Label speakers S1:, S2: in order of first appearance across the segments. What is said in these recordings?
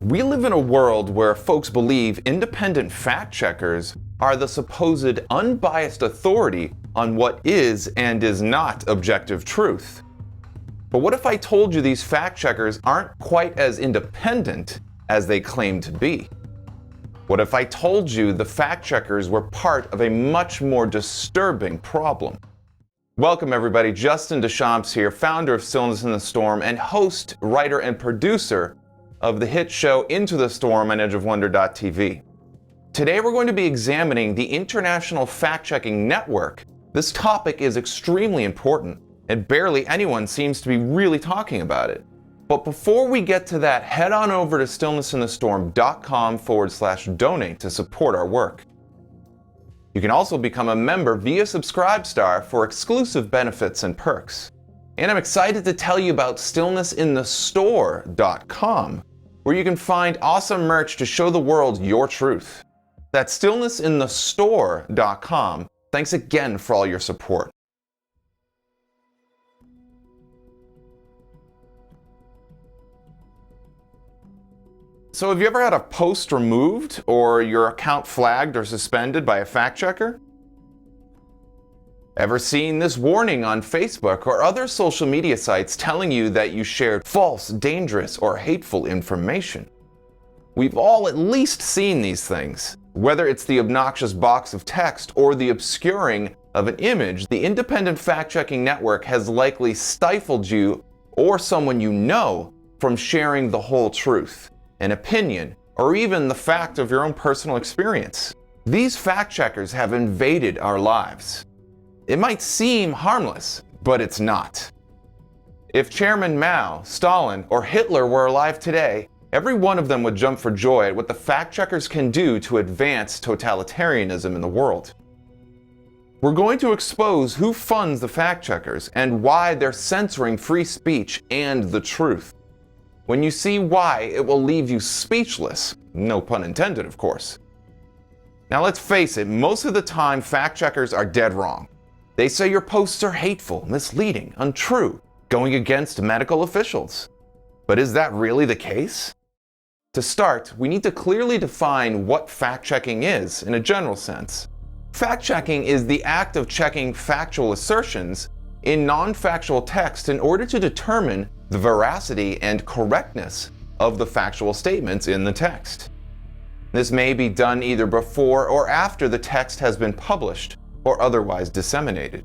S1: We live in a world where folks believe independent fact checkers are the supposed unbiased authority on what is and is not objective truth. But what if I told you these fact checkers aren't quite as independent as they claim to be? What if I told you the fact checkers were part of a much more disturbing problem? Welcome everybody, Justin Deschamps here, founder of Stillness in the Storm and host, writer, and producer of the hit show Into the Storm on EdgeOfWonder.tv. Today we're going to be examining the International Fact-Checking Network. This topic is extremely important, and barely anyone seems to be really talking about it. But before we get to that, head on over to stillnessinthestorm.com/donate to support our work. You can also become a member via Subscribestar for exclusive benefits and perks. And I'm excited to tell you about stillnessinthestore.com, where you can find awesome merch to show the world your truth. That's stillnessinthestore.com. Thanks again for all your support. So have you ever had a post removed or your account flagged or suspended by a fact checker? Ever seen this warning on Facebook or other social media sites telling you that you shared false, dangerous, or hateful information? We've all at least seen these things. Whether it's the obnoxious box of text or the obscuring of an image, the independent fact-checking network has likely stifled you or someone you know from sharing the whole truth, an opinion, or even the fact of your own personal experience. These fact-checkers have invaded our lives. It might seem harmless, but it's not. If Chairman Mao, Stalin, or Hitler were alive today, every one of them would jump for joy at what the fact-checkers can do to advance totalitarianism in the world. We're going to expose who funds the fact-checkers and why they're censoring free speech and the truth. When you see why, it will leave you speechless. No pun intended, of course. Now let's face it, most of the time fact-checkers are dead wrong. They say your posts are hateful, misleading, untrue, going against medical officials. But is that really the case? To start, we need to clearly define what fact-checking is in a general sense. Fact-checking is the act of checking factual assertions in non-factual text in order to determine the veracity and correctness of the factual statements in the text. This may be done either before or after the text has been published or otherwise disseminated.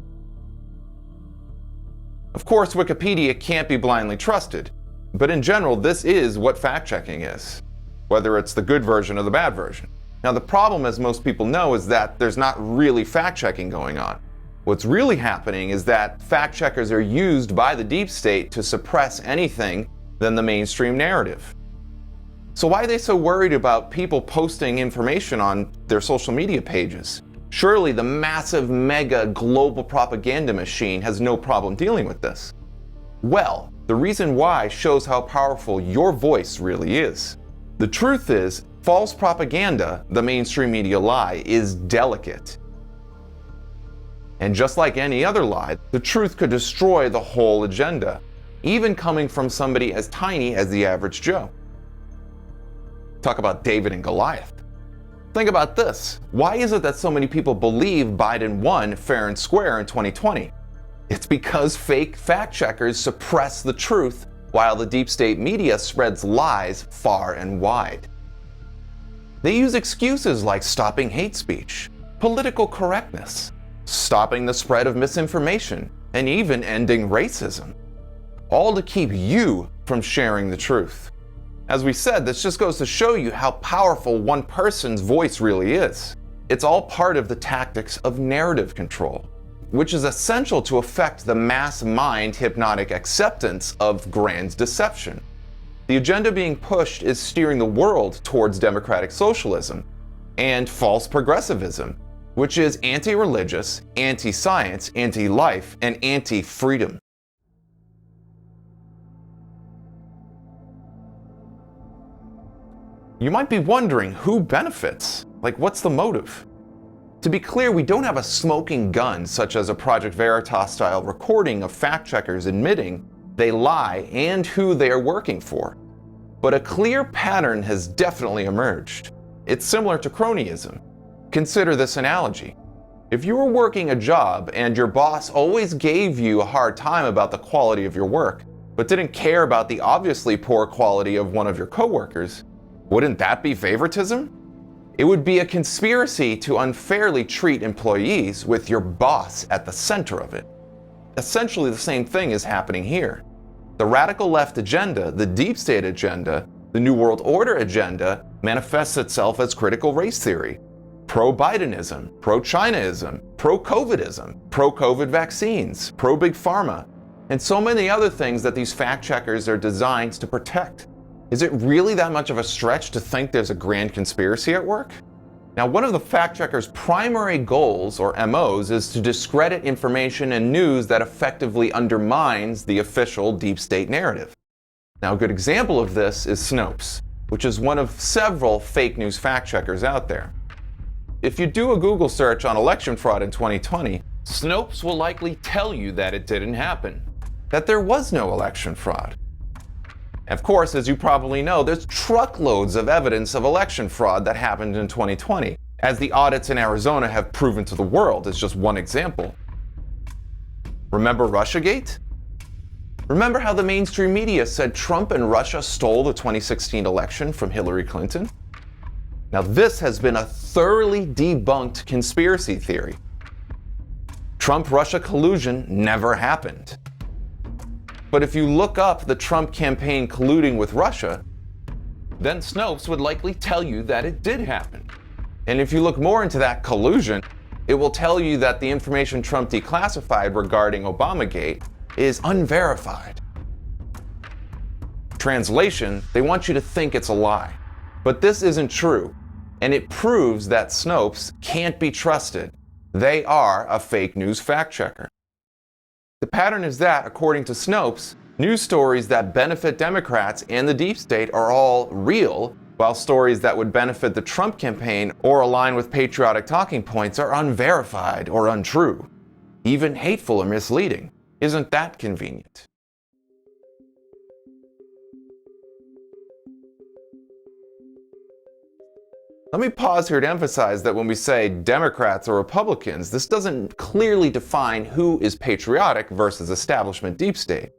S1: Of course, Wikipedia can't be blindly trusted, but in general, this is what fact-checking is, whether it's the good version or the bad version. Now, the problem, as most people know, is that there's not really fact-checking going on. What's really happening is that fact-checkers are used by the deep state to suppress anything than the mainstream narrative. So why are they so worried about people posting information on their social media pages? Surely the massive, mega, global propaganda machine has no problem dealing with this. Well, the reason why shows how powerful your voice really is. The truth is, false propaganda, the mainstream media lie, is delicate. And just like any other lie, the truth could destroy the whole agenda, even coming from somebody as tiny as the average Joe. Talk about David and Goliath. Think about this. Why is it that so many people believe Biden won fair and square in 2020? It's because fake fact-checkers suppress the truth while the deep state media spreads lies far and wide. They use excuses like stopping hate speech, political correctness, stopping the spread of misinformation, and even ending racism, all to keep you from sharing the truth. As we said, this just goes to show you how powerful one person's voice really is. It's all part of the tactics of narrative control, which is essential to affect the mass mind hypnotic acceptance of grand deception. The agenda being pushed is steering the world towards democratic socialism and false progressivism, which is anti-religious, anti-science, anti-life, and anti-freedom. You might be wondering who benefits? Like, what's the motive? To be clear, we don't have a smoking gun such as a Project Veritas style recording of fact checkers admitting they lie and who they are working for. But a clear pattern has definitely emerged. It's similar to cronyism. Consider this analogy. If you were working a job and your boss always gave you a hard time about the quality of your work, but didn't care about the obviously poor quality of one of your coworkers, wouldn't that be favoritism? It would be a conspiracy to unfairly treat employees with your boss at the center of it. Essentially the same thing is happening here. The radical left agenda, the deep state agenda, the New World Order agenda manifests itself as critical race theory, pro-Bidenism, pro-Chinaism, pro-COVIDism, pro-COVID vaccines, pro-big pharma, and so many other things that these fact checkers are designed to protect. Is it really that much of a stretch to think there's a grand conspiracy at work? Now, one of the fact checkers' primary goals, or MOs, is to discredit information and news that effectively undermines the official deep state narrative. Now, a good example of this is Snopes, which is one of several fake news fact checkers out there. If you do a Google search on election fraud in 2020, Snopes will likely tell you that it didn't happen, that there was no election fraud. Of course, as you probably know, there's truckloads of evidence of election fraud that happened in 2020, as the audits in Arizona have proven to the world, as just one example. Remember Russiagate? Remember how the mainstream media said Trump and Russia stole the 2016 election from Hillary Clinton? Now, this has been a thoroughly debunked conspiracy theory. Trump-Russia collusion never happened. But if you look up the Trump campaign colluding with Russia, then Snopes would likely tell you that it did happen. And if you look more into that collusion, it will tell you that the information Trump declassified regarding Obamagate is unverified. Translation, they want you to think it's a lie. But this isn't true, and it proves that Snopes can't be trusted. They are a fake news fact checker. The pattern is that, according to Snopes, news stories that benefit Democrats and the deep state are all real, while stories that would benefit the Trump campaign or align with patriotic talking points are unverified or untrue, even hateful or misleading. Isn't that convenient? Let me pause here to emphasize that when we say Democrats or Republicans, this doesn't clearly define who is patriotic versus establishment deep state.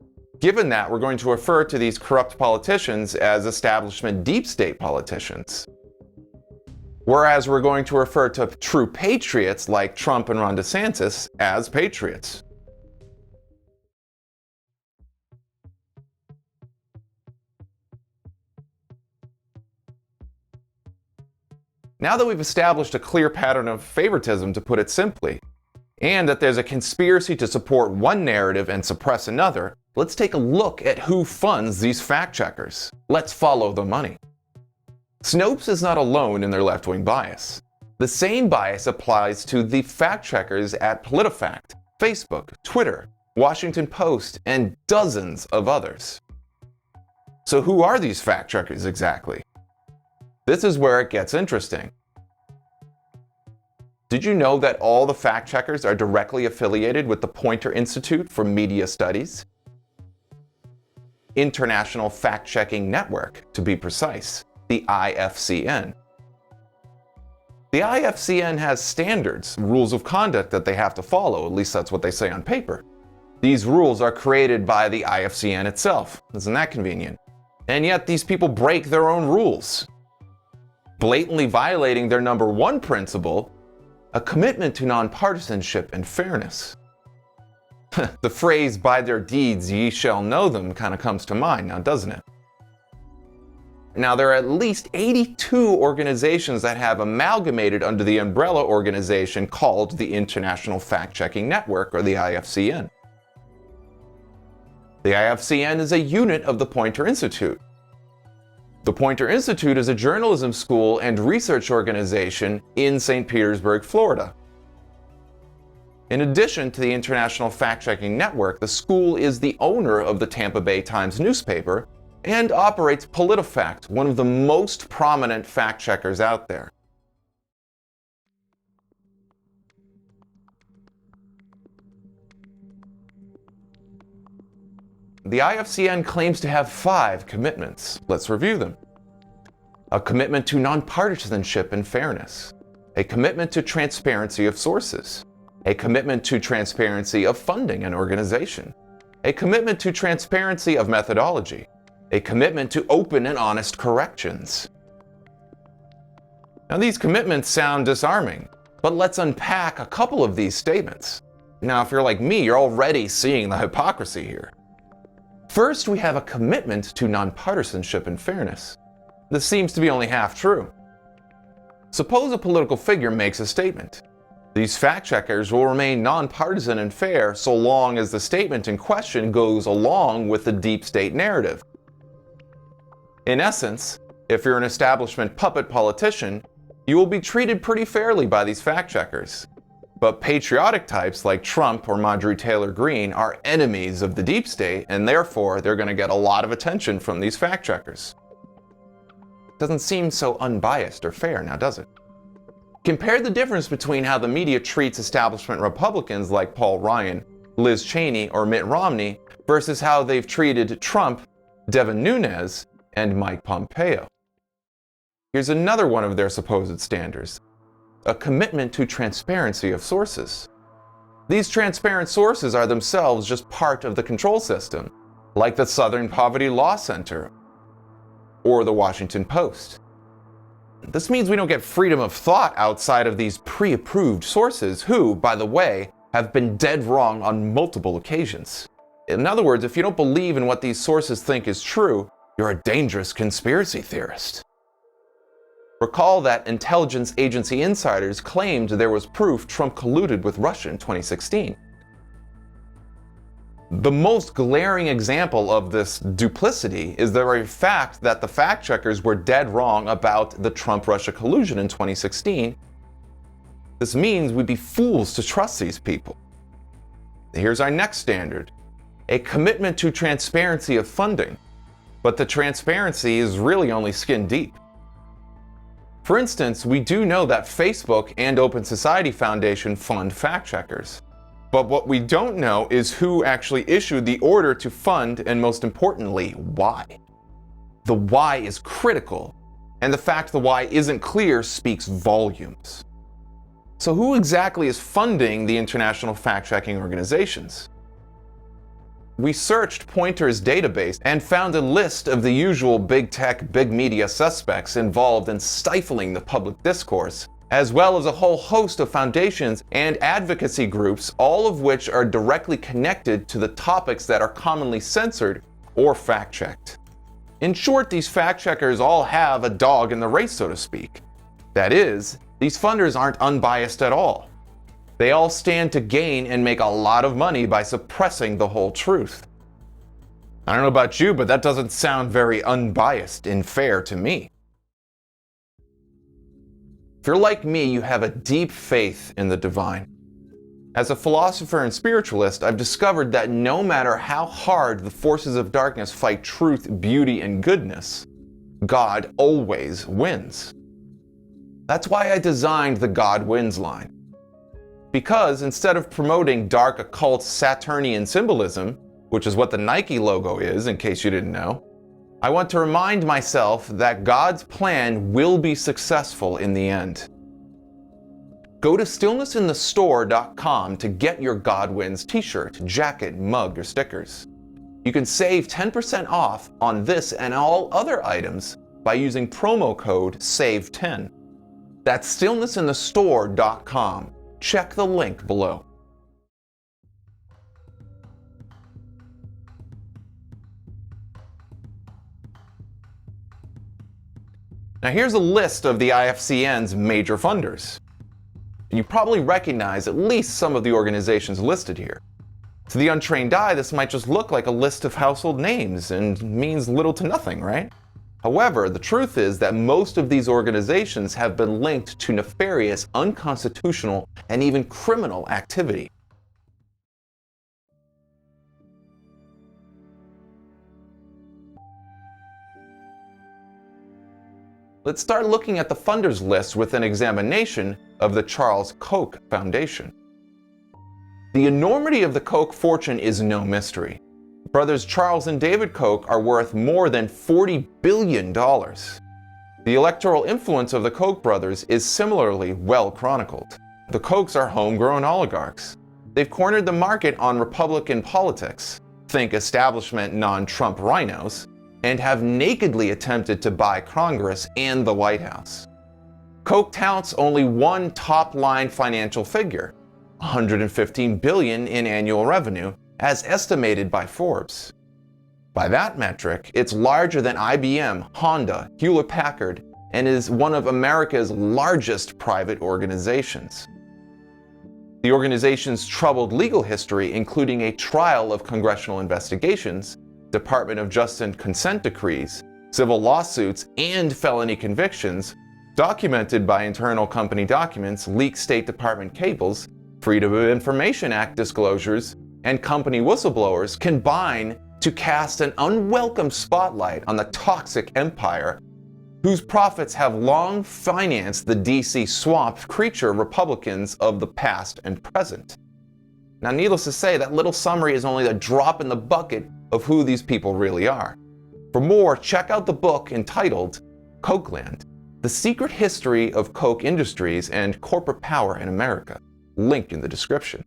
S1: Given that, we're going to refer to these corrupt politicians as establishment deep state politicians. Whereas we're going to refer to true patriots like Trump and Ron DeSantis as patriots. Now that we've established a clear pattern of favoritism, to put it simply, and that there's a conspiracy to support one narrative and suppress another, let's take a look at who funds these fact checkers. Let's follow the money. Snopes is not alone in their left-wing bias. The same bias applies to the fact checkers at PolitiFact, Facebook, Twitter, Washington Post, and dozens of others. So who are these fact checkers exactly? This is where it gets interesting. Did you know that all the fact checkers are directly affiliated with the Poynter Institute for Media Studies? International Fact-Checking Network, to be precise, the IFCN. The IFCN has standards, rules of conduct that they have to follow, at least that's what they say on paper. These rules are created by the IFCN itself. Isn't that convenient? And yet these people break their own rules, blatantly violating their number one principle, a commitment to nonpartisanship and fairness. The phrase, by their deeds ye shall know them, kind of comes to mind now, doesn't it? Now, there are at least 82 organizations that have amalgamated under the umbrella organization called the International Fact-Checking Network, or the IFCN. The IFCN is a unit of the Poynter Institute. The Poynter Institute is a journalism school and research organization in St. Petersburg, Florida. In addition to the International Fact-Checking Network, the school is the owner of the Tampa Bay Times newspaper and operates PolitiFact, one of the most prominent fact-checkers out there. The IFCN claims to have 5 commitments. Let's review them. A commitment to nonpartisanship and fairness. A commitment to transparency of sources. A commitment to transparency of funding and organization. A commitment to transparency of methodology. A commitment to open and honest corrections. Now, these commitments sound disarming, but let's unpack a couple of these statements. Now, if you're like me, you're already seeing the hypocrisy here. First, we have a commitment to nonpartisanship and fairness. This seems to be only half true. Suppose a political figure makes a statement. These fact-checkers will remain nonpartisan and fair so long as the statement in question goes along with the deep state narrative. In essence, if you're an establishment puppet politician, you will be treated pretty fairly by these fact-checkers. But patriotic types like Trump or Marjorie Taylor Greene are enemies of the deep state, and therefore they're going to get a lot of attention from these fact-checkers. Doesn't seem so unbiased or fair now, does it? Compare the difference between how the media treats establishment Republicans like Paul Ryan, Liz Cheney, or Mitt Romney versus how they've treated Trump, Devin Nunes, and Mike Pompeo. Here's another one of their supposed standards: a commitment to transparency of sources. These transparent sources are themselves just part of the control system, like the Southern Poverty Law Center or the Washington Post. This means we don't get freedom of thought outside of these pre-approved sources who, by the way, have been dead wrong on multiple occasions. In other words, if you don't believe in what these sources think is true, you're a dangerous conspiracy theorist. Recall that intelligence agency insiders claimed there was proof Trump colluded with Russia in 2016. The most glaring example of this duplicity is the very fact that the fact-checkers were dead wrong about the Trump-Russia collusion in 2016. This means we'd be fools to trust these people. Here's our next standard: a commitment to transparency of funding. But the transparency is really only skin deep. For instance, we do know that Facebook and Open Society Foundation fund fact-checkers. But what we don't know is who actually issued the order to fund, and most importantly, why. The why is critical, and the fact the why isn't clear speaks volumes. So who exactly is funding the international fact-checking organizations? We searched Poynter's database and found a list of the usual big tech, big media suspects involved in stifling the public discourse, as well as a whole host of foundations and advocacy groups, all of which are directly connected to the topics that are commonly censored or fact-checked. In short, these fact-checkers all have a dog in the race, so to speak. That is, these funders aren't unbiased at all. They all stand to gain and make a lot of money by suppressing the whole truth. I don't know about you, but that doesn't sound very unbiased and fair to me. If you're like me, you have a deep faith in the divine. As a philosopher and spiritualist, I've discovered that no matter how hard the forces of darkness fight truth, beauty, and goodness, God always wins. That's why I designed the God Wins line. Because instead of promoting dark occult Saturnian symbolism, which is what the Nike logo is, in case you didn't know, I want to remind myself that God's plan will be successful in the end. Go to stillnessinthestore.com to get your God Wins t-shirt, jacket, mug, or stickers. You can save 10% off on this and all other items by using promo code SAVE10. That's stillnessinthestore.com. Check the link below. Now here's a list of the IFCN's major funders. And you probably recognize at least some of the organizations listed here. To the untrained eye, this might just look like a list of household names and means little to nothing, right? However, the truth is that most of these organizations have been linked to nefarious, unconstitutional, and even criminal activity. Let's start looking at the funders list with an examination of the Charles Koch Foundation. The enormity of the Koch fortune is no mystery. Brothers Charles and David Koch are worth more than $40 billion. The electoral influence of the Koch brothers is similarly well chronicled. The Kochs are homegrown oligarchs. They've cornered the market on Republican politics, think establishment non-Trump rhinos, and have nakedly attempted to buy Congress and the White House. Koch touts only one top-line financial figure, $115 billion in annual revenue, as estimated by Forbes. By that metric, it's larger than IBM, Honda, Hewlett-Packard, and is one of America's largest private organizations. The organization's troubled legal history, including a trial of congressional investigations, Department of Justice consent decrees, civil lawsuits, and felony convictions, documented by internal company documents, leaked State Department cables, Freedom of Information Act disclosures, and company whistleblowers combine to cast an unwelcome spotlight on the toxic empire whose profits have long financed the DC swamp creature Republicans of the past and present. Now, needless to say, that little summary is only a drop in the bucket of who these people really are. For more, check out the book entitled Kochland: The Secret History of Koch Industries and Corporate Power in America. Link in the description.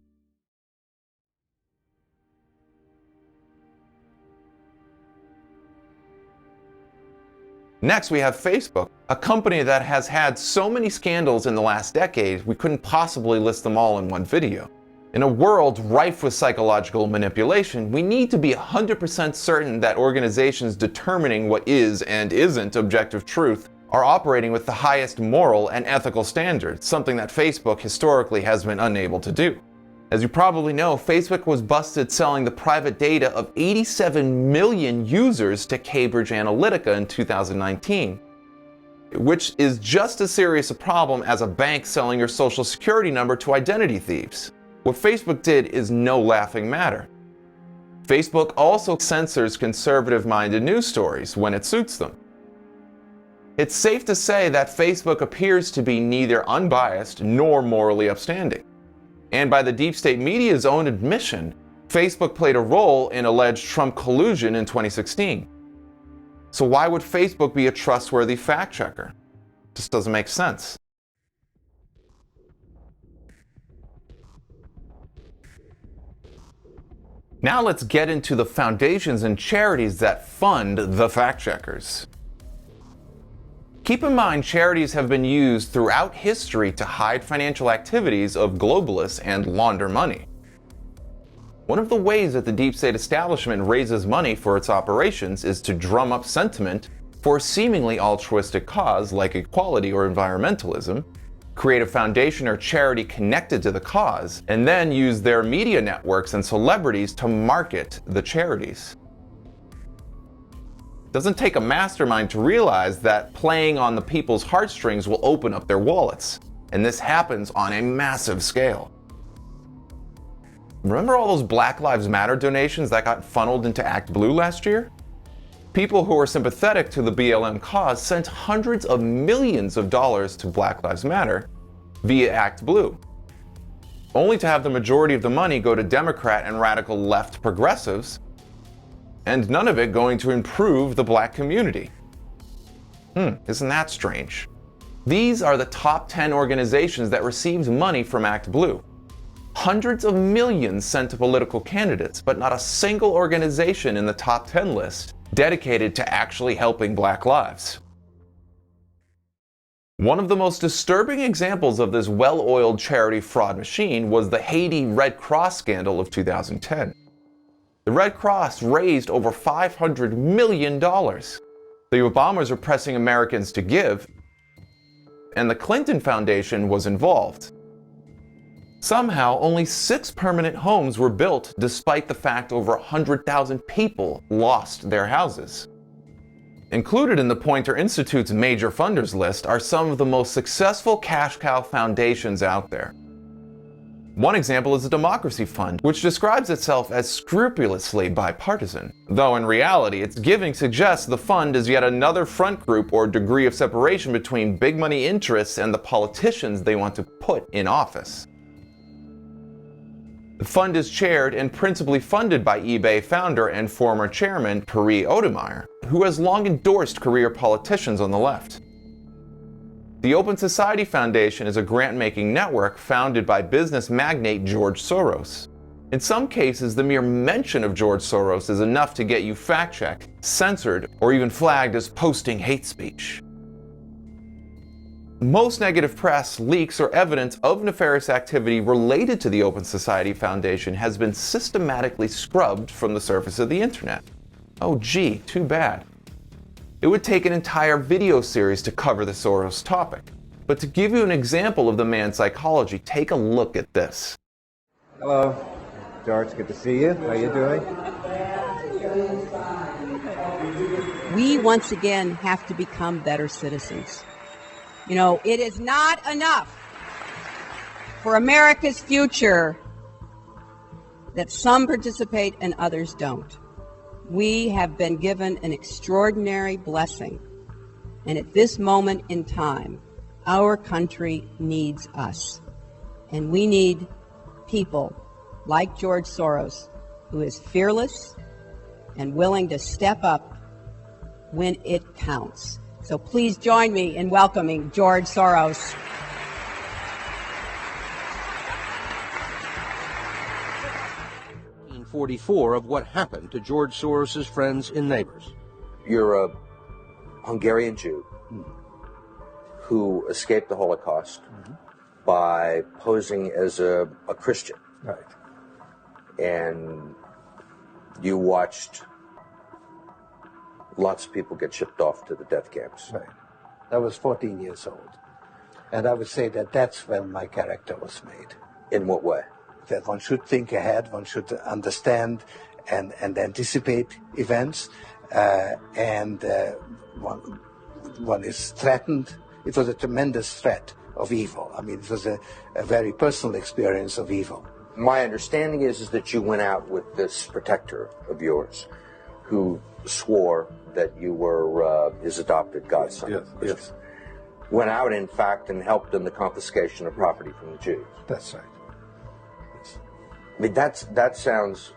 S1: Next, we have Facebook, a company that has had so many scandals in the last decade, we couldn't possibly list them all in one video. In a world rife with psychological manipulation, we need to be 100% certain that organizations determining what is and isn't objective truth are operating with the highest moral and ethical standards, something that Facebook historically has been unable to do. As you probably know, Facebook was busted selling the private data of 87 million users to Cambridge Analytica in 2019, which is just as serious a problem as a bank selling your social security number to identity thieves. What Facebook did is no laughing matter. Facebook also censors conservative-minded news stories when it suits them. It's safe to say that Facebook appears to be neither unbiased nor morally upstanding. And by the deep state media's own admission, Facebook played a role in alleged Trump collusion in 2016. So why would Facebook be a trustworthy fact checker? Just doesn't make sense. Now let's get into the foundations and charities that fund the fact checkers. Keep in mind, charities have been used throughout history to hide financial activities of globalists and launder money. One of the ways that the deep state establishment raises money for its operations is to drum up sentiment for a seemingly altruistic cause like equality or environmentalism, create a foundation or charity connected to the cause, and then use their media networks and celebrities to market the charities. It doesn't take a mastermind to realize that playing on the people's heartstrings will open up their wallets, and this happens on a massive scale. Remember all those Black Lives Matter donations that got funneled into ActBlue last year? People who were sympathetic to the BLM cause sent hundreds of millions of dollars to Black Lives Matter via ActBlue, only to have the majority of the money go to Democrat and radical left progressives, and none of it going to improve the black community. Isn't that strange? These are the top 10 organizations that received money from ActBlue. Hundreds of millions sent to political candidates, but not a single organization in the top 10 list dedicated to actually helping black lives. One of the most disturbing examples of this well-oiled charity fraud machine was the Haiti Red Cross scandal of 2010. The Red Cross raised over $500 million. The Obamas were pressing Americans to give, and the Clinton Foundation was involved. Somehow, only 6 permanent homes were built despite the fact over 100,000 people lost their houses. Included in the Poynter Institute's major funders list are some of the most successful cash cow foundations out there. One example is the Democracy Fund, which describes itself as scrupulously bipartisan, though in reality its giving suggests the fund is yet another front group or degree of separation between big money interests and the politicians they want to put in office. The fund is chaired and principally funded by eBay founder and former chairman Piri Odermayer, who has long endorsed career politicians on the left. The Open Society Foundation is a grant-making network founded by business magnate George Soros. In some cases, the mere mention of George Soros is enough to get you fact-checked, censored, or even flagged as posting hate speech. Most negative press, leaks, or evidence of nefarious activity related to the Open Society Foundation has been systematically scrubbed from the surface of the internet. Oh gee, too bad. It would take an entire video series to cover the Soros topic. But to give you an example of the man's psychology, take a look at this.
S2: Hello, George, good to see you. How are you doing?
S3: We once again have to become better citizens. You know, it is not enough for America's future that some participate and others don't. We have been given an extraordinary blessing, and at this moment in time, our country needs us. And we need people like George Soros, who is fearless and willing to step up when it counts. So please join me in welcoming George Soros.
S4: Of what happened to George Soros's friends and neighbors.
S5: You're a Hungarian Jew who escaped the Holocaust by posing as a Christian.
S2: Right.
S5: And you watched lots of people get shipped off to the death camps.
S2: Right. I was 14 years old. And I would say that that's when my character was made.
S5: In what way?
S2: That one should think ahead, one should understand and anticipate events, and one is threatened. It was a tremendous threat of evil. I mean, it was a very personal experience of evil.
S5: My understanding is that you went out with this protector of yours who swore that you were his adopted godson.
S2: Yes, yes.
S5: Went out, in fact, and helped in the confiscation of property from the Jews.
S2: That's right.
S5: I mean, that sounds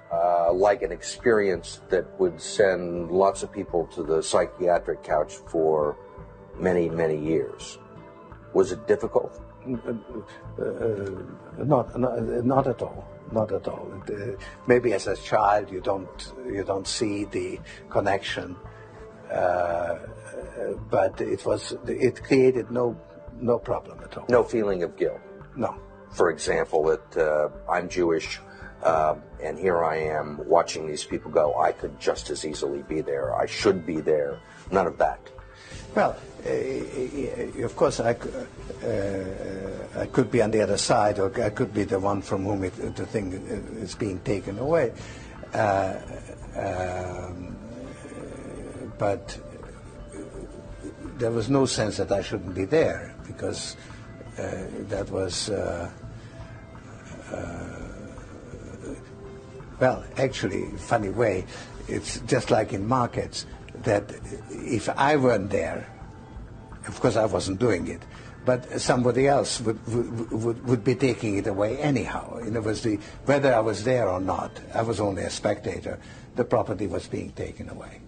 S5: like an experience that would send lots of people to the psychiatric couch for many, many years. Was it difficult?
S2: Not at all. Not at all. Maybe as a child you don't see the connection, but it created no problem at all.
S5: No feeling of guilt.
S2: No.
S5: For example, that I'm Jewish, and here I am watching these people go. I could just as easily be there. I should be there. None of that.
S2: Well, of course, I could be on the other side, or I could be the one from whom the thing is being taken away. But there was no sense that I shouldn't be there, because that was, well, actually, funny way, it's just like in markets, that if I weren't there, of course I wasn't doing it, but somebody else would be taking it away anyhow. In other words, whether I was there or not, I was only a spectator, the property was being taken away.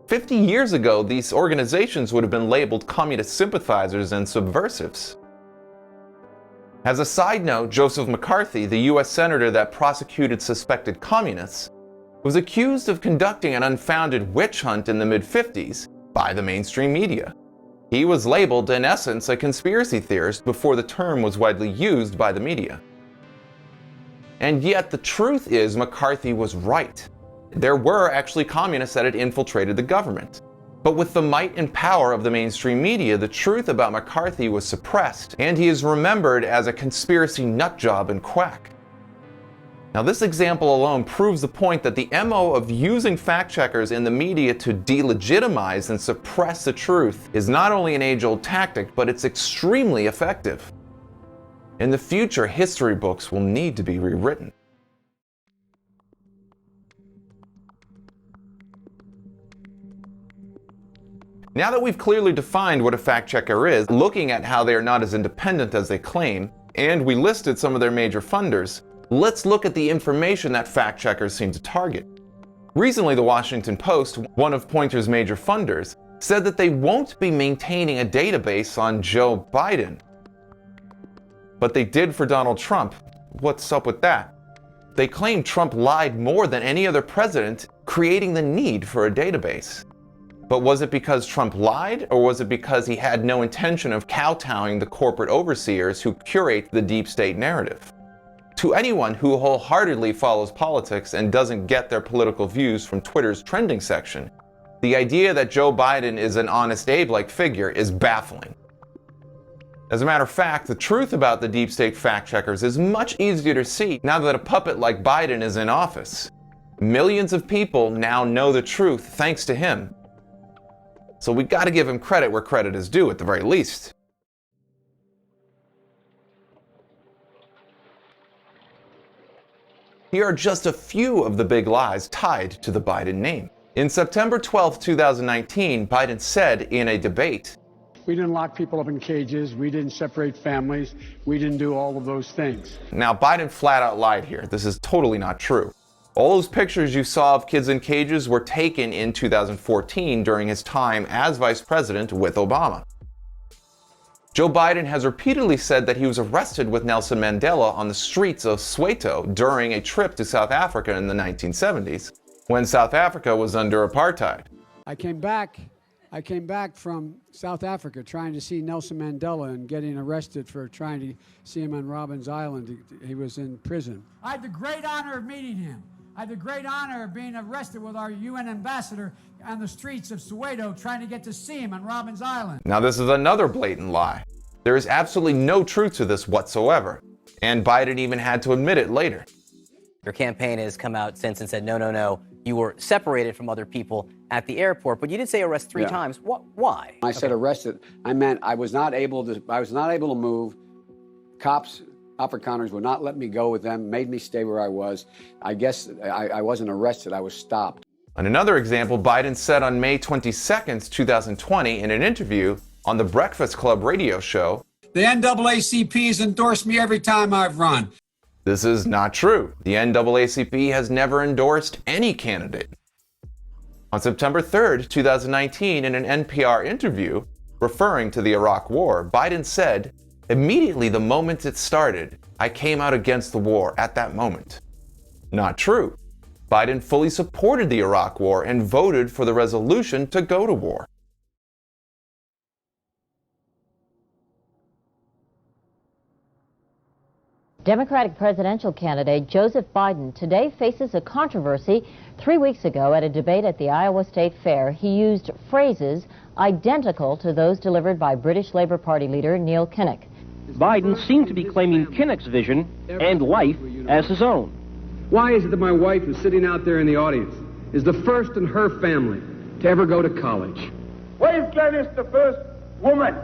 S1: "50 years ago, these organizations would have been labeled communist sympathizers and subversives. As a side note, Joseph McCarthy, the US senator that prosecuted suspected communists, was accused of conducting an unfounded witch hunt in the mid-50s by the mainstream media. He was labeled, in essence, a conspiracy theorist before the term was widely used by the media. And yet the truth is McCarthy was right. There were actually communists that had infiltrated the government. But with the might and power of the mainstream media, the truth about McCarthy was suppressed, and he is remembered as a conspiracy nutjob and quack. Now, this example alone proves the point that the MO of using fact-checkers in the media to delegitimize and suppress the truth is not only an age-old tactic, but it's extremely effective. In the future, history books will need to be rewritten. Now that we've clearly defined what a fact checker is, looking at how they are not as independent as they claim, and we listed some of their major funders, let's look at the information that fact checkers seem to target. Recently, the Washington Post, one of Poynter's major funders, said that they won't be maintaining a database on Joe Biden. But they did for Donald Trump. What's up with that? They claim Trump lied more than any other president, creating the need for a database. But was it because Trump lied, or was it because he had no intention of kowtowing the corporate overseers who curate the deep state narrative? To anyone who wholeheartedly follows politics and doesn't get their political views from Twitter's trending section, the idea that Joe Biden is an Honest Abe-like figure is baffling. As a matter of fact, the truth about the deep state fact checkers is much easier to see now that a puppet like Biden is in office. Millions of people now know the truth thanks to him. So we gotta give him credit where credit is due at the very least. Here are just a few of the big lies tied to the Biden name. In September 12, 2019, Biden said in a debate,
S6: "We didn't lock people up in cages, we didn't separate families, we didn't do all of those things."
S1: Now, Biden flat out lied here. This is totally not true. All those pictures you saw of kids in cages were taken in 2014 during his time as vice president with Obama. Joe Biden has repeatedly said that he was arrested with Nelson Mandela on the streets of Soweto during a trip to South Africa in the 1970s, when South Africa was under apartheid.
S6: I came back from South Africa trying to see Nelson Mandela and getting arrested for trying to see him on Robben Island. He was in prison. I had the great honor of meeting him. I had the great honor of being arrested with our UN ambassador on the streets of Soweto trying to get to see him on Robben Island.
S1: Now, this is another blatant lie. There is absolutely no truth to this whatsoever, and Biden even had to admit it later.
S7: Your campaign has come out since and said, no, you were separated from other people at the airport, but you did say arrest three times. Why?
S6: I said arrested. I meant I was not able to move. Cops, Afrikaners would not let me go with them, made me stay where I was. I guess I wasn't arrested, I was stopped.
S1: And another example, Biden said on May 22nd, 2020, in an interview on the Breakfast Club radio show,
S6: "The NAACP has endorsed me every time I've run."
S1: This is not true. The NAACP has never endorsed any candidate. On September 3rd, 2019, in an NPR interview referring to the Iraq War, Biden said, "Immediately the moment it started, I came out against the war at that moment." Not true. Biden fully supported the Iraq War and voted for the resolution to go to war.
S8: Democratic presidential candidate Joseph Biden today faces a controversy. 3 weeks ago at a debate at the Iowa State Fair, he used phrases identical to those delivered by British Labour Party leader Neil Kinnock.
S9: Biden seemed to be claiming Kinnock's vision and life as his own.
S10: Why is it that my wife, who's sitting out there in the audience, is the first in her family to ever go to college?
S11: Why is Gladys the first woman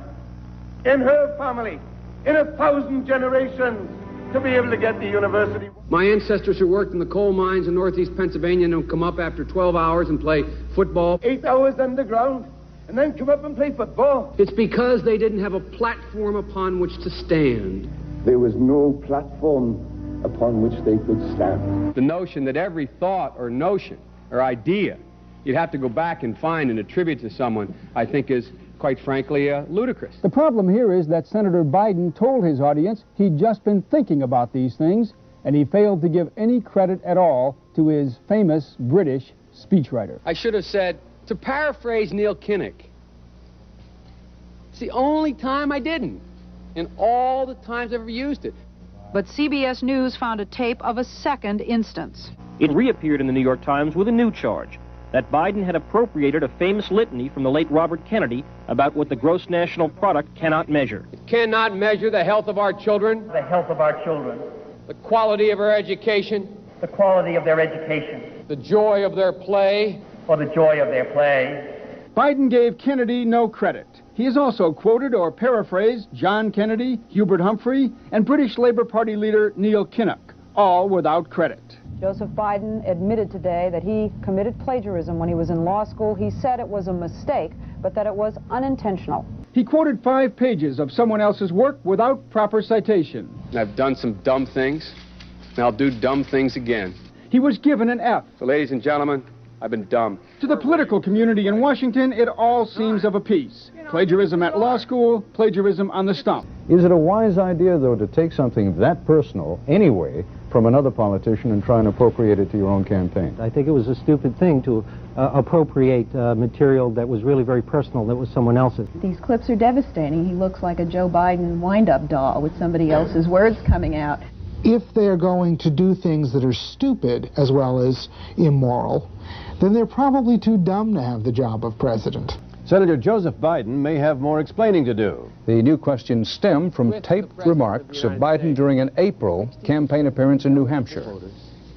S11: in her family in 1,000 generations to be able to get to university?
S10: My ancestors who worked in the coal mines in northeast Pennsylvania don't come up after 12 hours and play football.
S11: 8 hours underground and then come up and play football.
S10: It's because they didn't have a platform upon which to stand.
S11: There was no platform upon which they could stand.
S10: The notion that every thought or notion or idea you'd have to go back and find and attribute to someone, I think is, quite frankly, ludicrous.
S12: The problem here is that Senator Biden told his audience he'd just been thinking about these things, and he failed to give any credit at all to his famous British speechwriter.
S10: I should have said, to paraphrase Neil Kinnock, it's the only time I didn't, and all the times I've ever used it.
S13: But CBS News found a tape of a second instance.
S9: It reappeared in the New York Times with a new charge, that Biden had appropriated a famous litany from the late Robert Kennedy about what the gross national product cannot measure.
S10: It cannot measure the health of our children,
S11: The health of our children,
S10: the quality of our education,
S11: the quality of their education,
S10: the joy of their play,
S11: or the joy of their play.
S12: Biden gave Kennedy no credit. He has also quoted or paraphrased John Kennedy, Hubert Humphrey, and British Labour Party leader Neil Kinnock, all without credit.
S13: Joseph Biden admitted today that he committed plagiarism when he was in law school. He said it was a mistake, but that it was unintentional.
S12: He quoted 5 pages of someone else's work without proper citation.
S10: I've done some dumb things, and I'll do dumb things again.
S12: He was given an F.
S10: So, ladies and gentlemen, I've been dumb.
S12: To the political community in Washington, it all seems of a piece. Plagiarism at law school, plagiarism on the stump.
S14: Is it a wise idea, though, to take something that personal, anyway, from another politician and try and appropriate it to your own campaign?
S15: I think it was a stupid thing to appropriate material that was really very personal, that was someone else's.
S16: These clips are devastating. He looks like a Joe Biden wind-up doll with somebody else's words coming out.
S17: If they're going to do things that are stupid as well as immoral, then they're probably too dumb to have the job of president.
S18: Senator Joseph Biden may have more explaining to do.
S14: The new questions stem from taped remarks of Biden during an April campaign appearance in New Hampshire.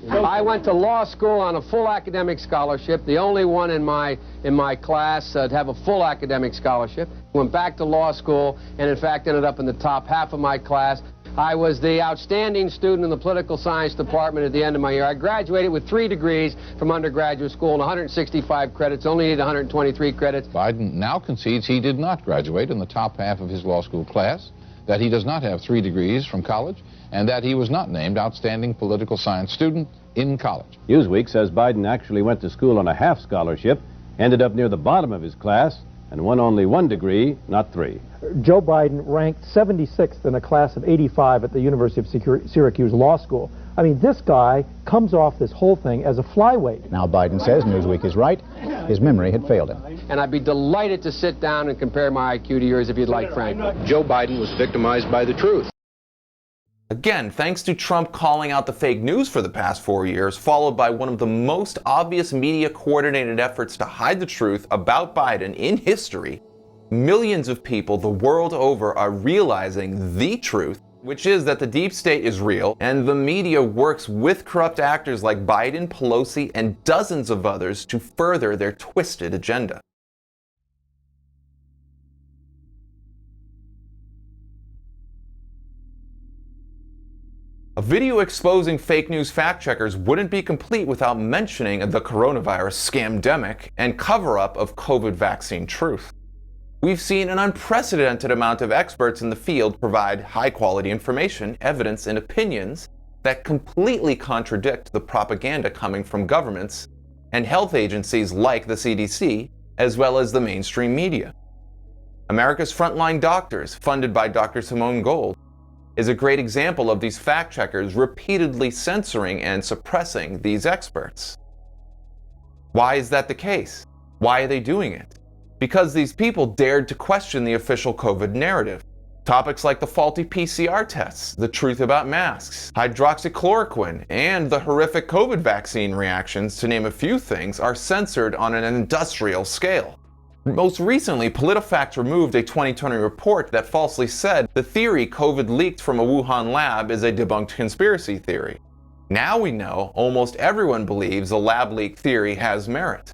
S10: I went to law school on a full academic scholarship, the only one in my class to have a full academic scholarship. Went back to law school and in fact ended up in the top half of my class. I was the outstanding student in the political science department at the end of my year. I graduated with 3 degrees from undergraduate school and 165 credits, only needed 123 credits.
S19: Biden now concedes he did not graduate in the top half of his law school class, that he does not have 3 degrees from college, and that he was not named outstanding political science student in college.
S18: Newsweek says Biden actually went to school on a half scholarship, ended up near the bottom of his class, and won only 1 degree, not 3.
S20: Joe Biden ranked 76th in a class of 85 at the University of Syracuse Law School. I mean, this guy comes off this whole thing as a flyweight.
S14: Now Biden says Newsweek is right. His memory had failed him.
S10: And I'd be delighted to sit down and compare my IQ to yours if you'd like, Frank.
S4: Joe Biden was victimized by the truth.
S1: Again, thanks to Trump calling out the fake news for the past 4 years, followed by one of the most obvious media-coordinated efforts to hide the truth about Biden in history, millions of people the world over are realizing the truth, which is that the deep state is real, and the media works with corrupt actors like Biden, Pelosi, and dozens of others to further their twisted agenda. A video exposing fake news fact-checkers wouldn't be complete without mentioning the coronavirus scamdemic and cover-up of COVID vaccine truth. We've seen an unprecedented amount of experts in the field provide high-quality information, evidence, and opinions that completely contradict the propaganda coming from governments and health agencies like the CDC, as well as the mainstream media. America's Frontline Doctors, funded by Dr. Simone Gold, is a great example of these fact-checkers repeatedly censoring and suppressing these experts. Why is that the case? Why are they doing it? Because these people dared to question the official COVID narrative. Topics like the faulty PCR tests, the truth about masks, hydroxychloroquine, and the horrific COVID vaccine reactions, to name a few things, are censored on an industrial scale. Most recently, PolitiFact removed a 2020 report that falsely said the theory COVID leaked from a Wuhan lab is a debunked conspiracy theory. Now we know almost everyone believes a lab leak theory has merit.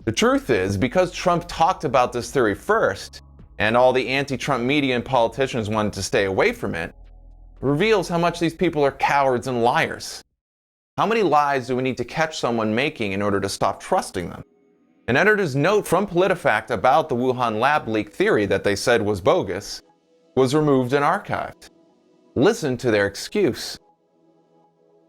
S1: The truth is, because Trump talked about this theory first, and all the anti-Trump media and politicians wanted to stay away from it, reveals how much these people are cowards and liars. How many lies do we need to catch someone making in order to stop trusting them? An editor's note from PolitiFact about the Wuhan lab leak theory that they said was bogus was removed and archived. Listen to their excuse.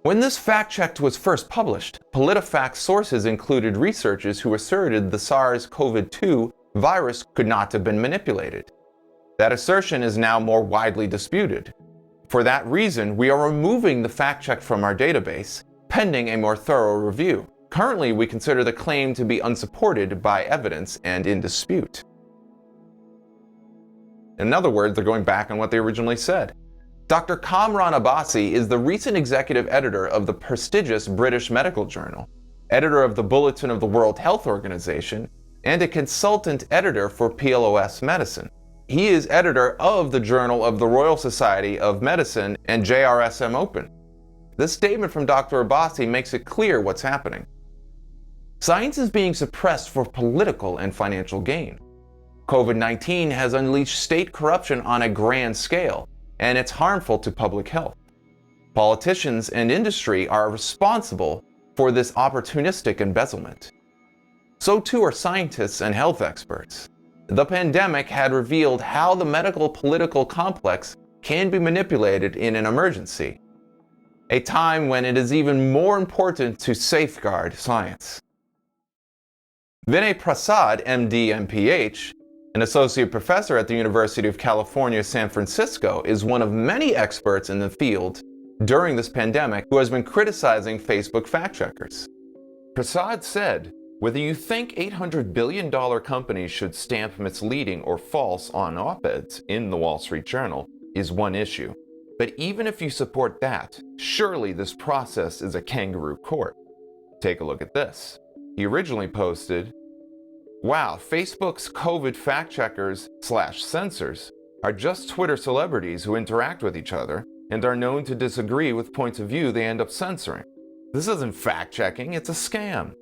S1: When this fact-check was first published, PolitiFact sources included researchers who asserted the SARS-CoV-2 virus could not have been manipulated. That assertion is now more widely disputed. For that reason, we are removing the fact-check from our database, pending a more thorough review. Currently, we consider the claim to be unsupported by evidence and in dispute. In other words, they're going back on what they originally said. Dr. Kamran Abbasi is the recent executive editor of the prestigious British Medical Journal, editor of the Bulletin of the World Health Organization, and a consultant editor for PLOS Medicine. He is editor of the Journal of the Royal Society of Medicine and JRSM Open. This statement from Dr. Abbasi makes it clear what's happening. Science is being suppressed for political and financial gain. COVID-19 has unleashed state corruption on a grand scale, and it's harmful to public health. Politicians and industry are responsible for this opportunistic embezzlement. So too are scientists and health experts. The pandemic had revealed how the medical-political complex can be manipulated in an emergency, a time when it is even more important to safeguard science. Vinay Prasad, MD, MPH, an associate professor at the University of California, San Francisco, is one of many experts in the field during this pandemic who has been criticizing Facebook fact-checkers. Prasad said, "Whether you think $800 billion companies should stamp misleading or false on op-eds in the Wall Street Journal is one issue. But even if you support that, surely this process is a kangaroo court. Take a look at this." He originally posted, "Wow, Facebook's COVID fact-checkers/censors are just Twitter celebrities who interact with each other and are known to disagree with points of view they end up censoring. This isn't fact-checking, it's a scam."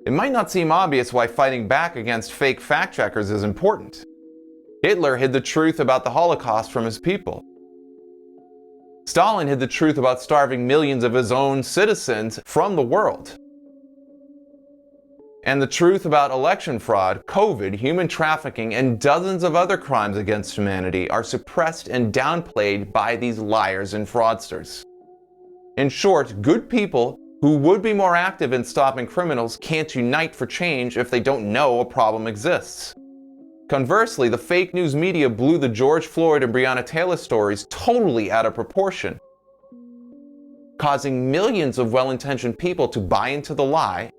S1: It might not seem obvious why fighting back against fake fact-checkers is important. Hitler hid the truth about the Holocaust from his people. Stalin hid the truth about starving millions of his own citizens from the world. And the truth about election fraud, COVID, human trafficking, and dozens of other crimes against humanity are suppressed and downplayed by these liars and fraudsters. In short, good people who would be more active in stopping criminals can't unite for change if they don't know a problem exists. Conversely, the fake news media blew the George Floyd and Breonna Taylor stories totally out of proportion, causing millions of well-intentioned people to buy into the lie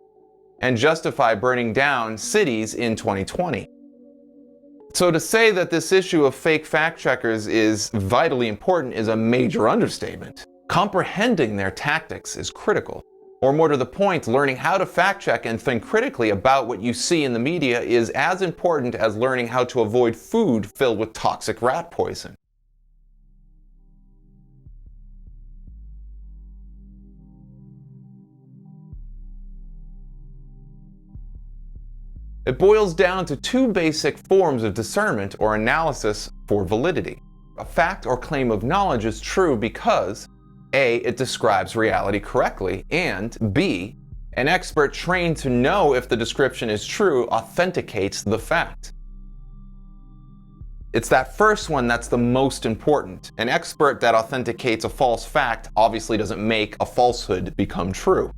S1: and justify burning down cities in 2020. So to say that this issue of fake fact-checkers is vitally important is a major understatement. Comprehending their tactics is critical. Or more to the point, learning how to fact-check and think critically about what you see in the media is as important as learning how to avoid food filled with toxic rat poison. It boils down to two basic forms of discernment or analysis for validity. A fact or claim of knowledge is true because A, it describes reality correctly, and B, an expert trained to know if the description is true authenticates the fact. It's that first one that's the most important. An expert that authenticates a false fact obviously doesn't make a falsehood become true.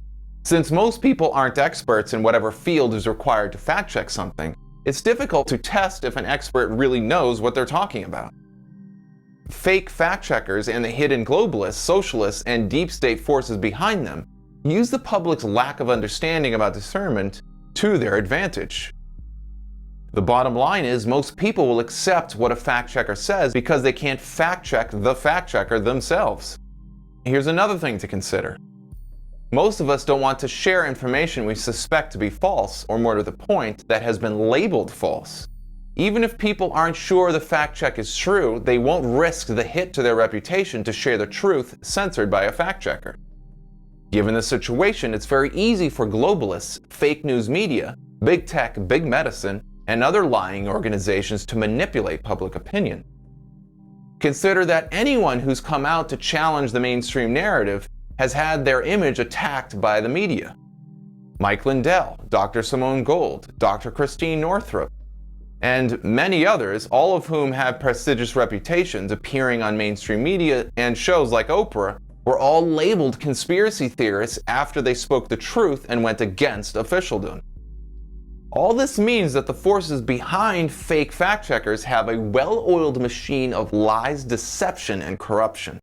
S1: Since most people aren't experts in whatever field is required to fact-check something, it's difficult to test if an expert really knows what they're talking about. Fake fact-checkers and the hidden globalists, socialists, and deep state forces behind them use the public's lack of understanding about discernment to their advantage. The bottom line is most people will accept what a fact-checker says because they can't fact-check the fact-checker themselves. Here's another thing to consider. Most of us don't want to share information we suspect to be false, or more to the point, that has been labeled false. Even if people aren't sure the fact check is true, they won't risk the hit to their reputation to share the truth censored by a fact checker. Given the situation, it's very easy for globalists, fake news media, big tech, big medicine, and other lying organizations to manipulate public opinion. Consider that anyone who's come out to challenge the mainstream narrative has had their image attacked by the media. Mike Lindell, Dr. Simone Gold, Dr. Christine Northrup, and many others, all of whom have prestigious reputations appearing on mainstream media and shows like Oprah, were all labeled conspiracy theorists after they spoke the truth and went against officialdom. All this means that the forces behind fake fact-checkers have a well-oiled machine of lies, deception, and corruption.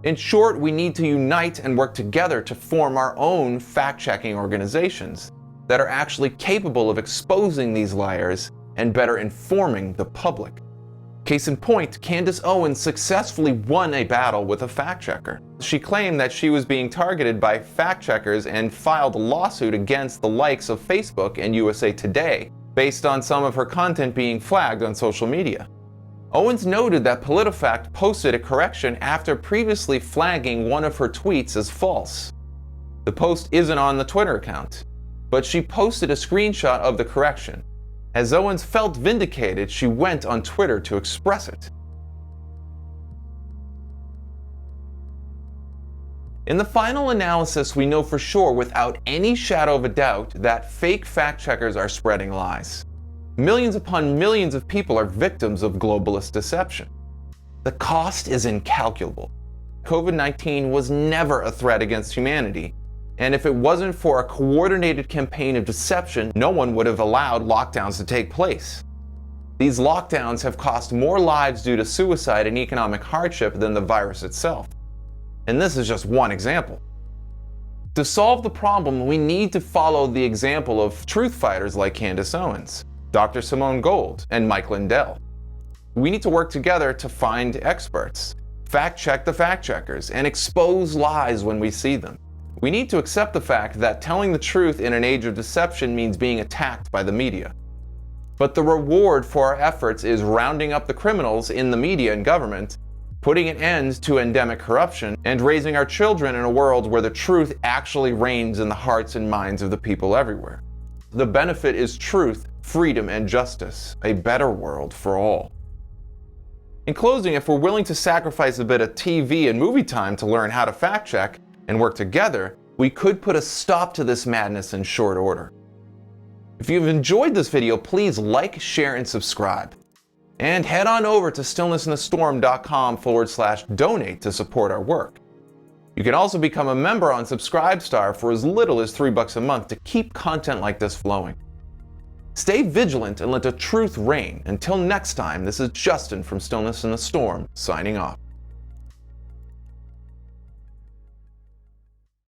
S1: In short, we need to unite and work together to form our own fact-checking organizations that are actually capable of exposing these liars and better informing the public. Case in point, Candace Owens successfully won a battle with a fact-checker. She claimed that she was being targeted by fact-checkers and filed a lawsuit against the likes of Facebook and USA Today based on some of her content being flagged on social media. Owens noted that PolitiFact posted a correction after previously flagging one of her tweets as false. The post isn't on the Twitter account, but she posted a screenshot of the correction. As Owens felt vindicated, she went on Twitter to express it. In the final analysis, we know for sure, without any shadow of a doubt, that fake fact-checkers are spreading lies. Millions upon millions of people are victims of globalist deception. The cost is incalculable. COVID-19 was never a threat against humanity, and if it wasn't for a coordinated campaign of deception, no one would have allowed lockdowns to take place. These lockdowns have cost more lives due to suicide and economic hardship than the virus itself. And this is just one example. To solve the problem, we need to follow the example of truth fighters like Candace Owens, Dr. Simone Gold, and Mike Lindell. We need to work together to find experts, fact-check the fact-checkers, and expose lies when we see them. We need to accept the fact that telling the truth in an age of deception means being attacked by the media. But the reward for our efforts is rounding up the criminals in the media and government, putting an end to endemic corruption, and raising our children in a world where the truth actually reigns in the hearts and minds of the people everywhere. The benefit is truth, freedom, and justice, a better world for all. In closing, if we're willing to sacrifice a bit of TV and movie time to learn how to fact-check and work together, we could put a stop to this madness in short order. If you've enjoyed this video, please like, share, and subscribe. And head on over to stillnessinthestorm.com/donate to support our work. You can also become a member on Subscribestar for as little as $3 a month to keep content like this flowing. Stay vigilant and let the truth reign. Until next time, this is Justin from Stillness in the Storm, signing off.